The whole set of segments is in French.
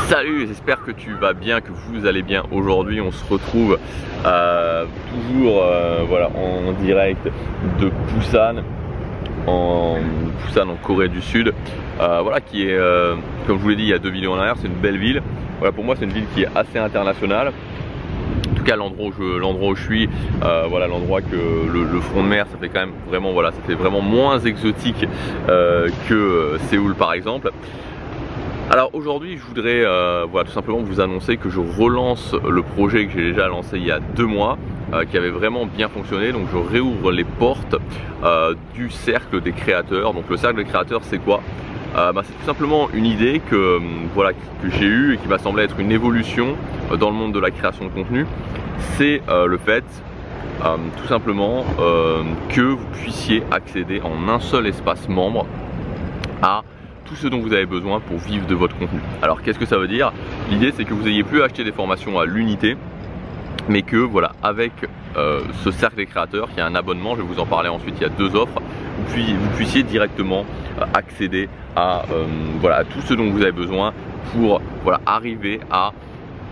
Salut, j'espère que tu vas bien, que vous allez bien. Aujourd'hui on se retrouve toujours voilà, en direct de Busan en Corée du Sud, voilà, qui est comme je vous l'ai dit il y a 2 vidéos en arrière, c'est une belle ville. Voilà, pour moi c'est une ville qui est assez internationale. En tout cas l'endroit où je suis, voilà, l'endroit que le front de mer, ça fait quand même vraiment, voilà, ça fait vraiment moins exotique que Séoul par exemple. Alors aujourd'hui je voudrais voilà, tout simplement vous annoncer que je relance le projet que j'ai déjà lancé il y a 2 mois, qui avait vraiment bien fonctionné. Donc je réouvre les portes du cercle des créateurs. Donc le cercle des créateurs, c'est quoi? C'est tout simplement une idée que, voilà, que j'ai eue et qui m'a semblé être une évolution dans le monde de la création de contenu. C'est le fait tout simplement que vous puissiez accéder en un seul espace membre à tout ce dont vous avez besoin pour vivre de votre contenu. Alors qu'est-ce que ça veut dire? L'idée c'est que vous n'ayez plus à acheter des formations à l'unité, mais que voilà, avec ce cercle des créateurs, qui a un abonnement, je vais vous en parler ensuite, il y a 2 offres, vous puissiez directement accéder à voilà, tout ce dont vous avez besoin pour, voilà, arriver à,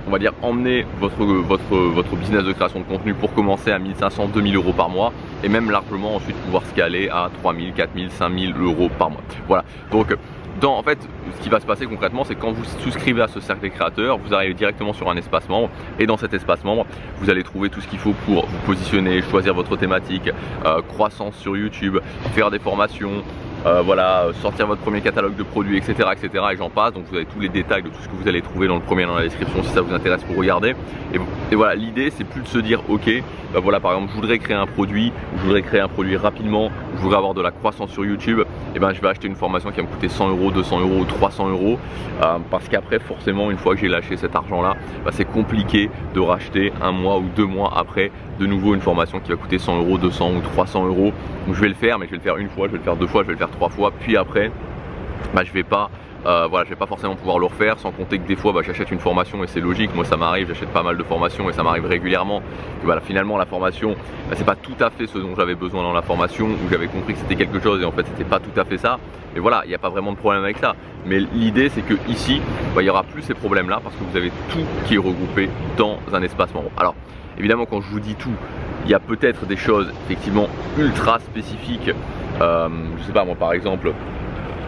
on va dire, emmener votre business de création de contenu pour commencer à 1500, 2000 euros par mois, et même largement ensuite pouvoir scaler à 3000, 4000, 5000 euros par mois. Voilà, donc en fait, ce qui va se passer concrètement, c'est que quand vous souscrivez à ce cercle des créateurs, vous arrivez directement sur un espace membre, et dans cet espace membre, vous allez trouver tout ce qu'il faut pour vous positionner, choisir votre thématique, croissance sur YouTube, faire des formations, voilà, sortir votre premier catalogue de produits, etc., etc., et j'en passe. Donc vous avez tous les détails de tout ce que vous allez trouver dans le premier dans la description si ça vous intéresse pour regarder. Et voilà, l'idée c'est plus de se dire ok, bah voilà, par exemple je voudrais créer un produit, je voudrais créer un produit rapidement, je voudrais avoir de la croissance sur YouTube, et ben je vais acheter une formation qui va me coûter 100 euros, 200 euros, 300 euros, parce qu'après forcément une fois que j'ai lâché cet argent là, bah, c'est compliqué de racheter 1 mois ou 2 mois après de nouveau une formation qui va coûter 100 euros, 200 ou 300 euros. Donc je vais le faire, mais je vais le faire une fois, je vais le faire 2 fois, je vais le faire 3 fois, puis après bah, je vais pas voilà, je vais pas forcément pouvoir le refaire, sans compter que des fois bah, j'achète une formation et c'est logique, moi ça m'arrive, j'achète pas mal de formations et ça m'arrive régulièrement. Et voilà, finalement la formation, bah, c'est pas tout à fait ce dont j'avais besoin dans la formation, où j'avais compris que c'était quelque chose et en fait c'était pas tout à fait ça. Et voilà, il n'y a pas vraiment de problème avec ça. Mais l'idée c'est que ici, bah, il n'y aura plus ces problèmes là parce que vous avez tout qui est regroupé dans un espace membre. Alors évidemment quand je vous dis tout, il y a peut-être des choses effectivement ultra spécifiques, je sais pas moi par exemple,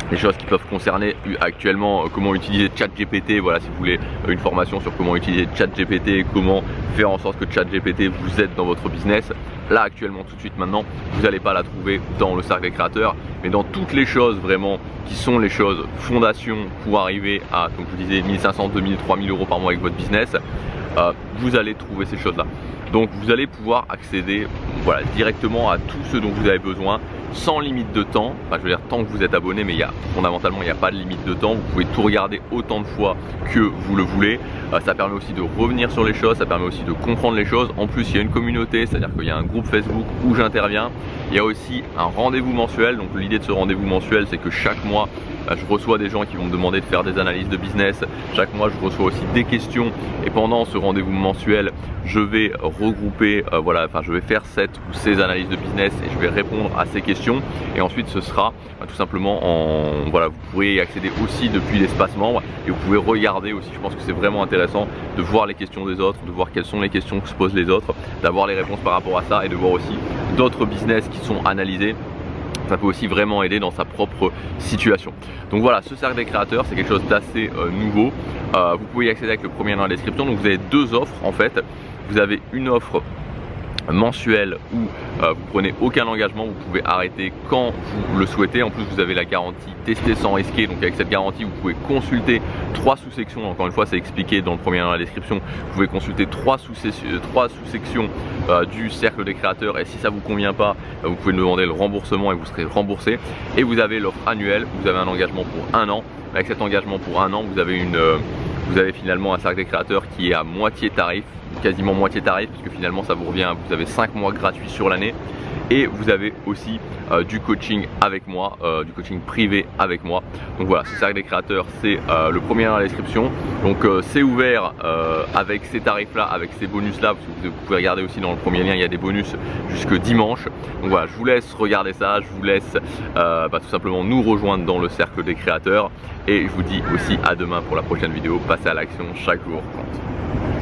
des choses qui peuvent concerner actuellement comment utiliser ChatGPT. Voilà, si vous voulez une formation sur comment utiliser ChatGPT et comment faire en sorte que ChatGPT vous aide dans votre business, là actuellement tout de suite maintenant vous n'allez pas la trouver dans le cercle des créateurs, mais dans toutes les choses vraiment qui sont les choses fondations pour arriver à, comme je vous disais, 1500, 2000, 3000 euros par mois avec votre business, vous allez trouver ces choses là. Donc vous allez pouvoir accéder, voilà, directement à tout ce dont vous avez besoin sans limite de temps. Enfin, je veux dire, tant que vous êtes abonné, mais fondamentalement il n'y a pas de limite de temps. Vous pouvez tout regarder autant de fois que vous le voulez. Ça permet aussi de revenir sur les choses, ça permet aussi de comprendre les choses. En plus il y a une communauté, c'est à dire qu'il y a un groupe Facebook où j'interviens. Il y a aussi un rendez-vous mensuel. Donc l'idée de ce rendez-vous mensuel, c'est que chaque mois je reçois des gens qui vont me demander de faire des analyses de business. Chaque mois je reçois aussi des questions, et pendant ce rendez-vous mensuel je vais regrouper, voilà, enfin je vais faire cette ou ces analyses de business et je vais répondre à ces questions. Et ensuite ce sera tout simplement voilà, vous pourrez y accéder aussi depuis l'espace membre, et vous pouvez regarder aussi. Je pense que c'est vraiment intéressant de voir les questions des autres, de voir quelles sont les questions que se posent les autres, d'avoir les réponses par rapport à ça, et de voir aussi d'autres business qui sont analysés. Ça peut aussi vraiment aider dans sa propre situation. Donc voilà, ce cercle des créateurs, c'est quelque chose d'assez nouveau. Vous pouvez y accéder avec le premier lien dans la description. Donc vous avez 2 offres en fait. Vous avez une offre mensuelle où vous prenez aucun engagement, vous pouvez arrêter quand vous le souhaitez. En plus vous avez la garantie tester sans risquer. Donc avec cette garantie vous pouvez consulter 3 sous-sections. Encore une fois c'est expliqué dans le premier lien dans la description. Vous pouvez consulter 3 sous-sections du cercle des créateurs, et si ça vous convient pas, vous pouvez demander le remboursement et vous serez remboursé. Et vous avez l'offre annuelle, vous avez un engagement pour 1 an. Avec cet engagement pour 1 an, vous avez finalement un cercle des créateurs qui est à moitié tarif. quasiment moitié tarif, parce que finalement ça vous revient, vous avez 5 mois gratuits sur l'année. Et vous avez aussi du coaching avec moi, du coaching privé avec moi. Donc voilà, ce cercle des créateurs, c'est le premier dans la description. Donc c'est ouvert avec ces tarifs là, avec ces bonus là, parce que vous pouvez regarder aussi dans le premier lien, il y a des bonus jusque dimanche. Donc voilà, je vous laisse regarder ça, je vous laisse tout simplement nous rejoindre dans le cercle des créateurs. Et je vous dis aussi à demain pour la prochaine vidéo. Passez à l'action, chaque jour compte.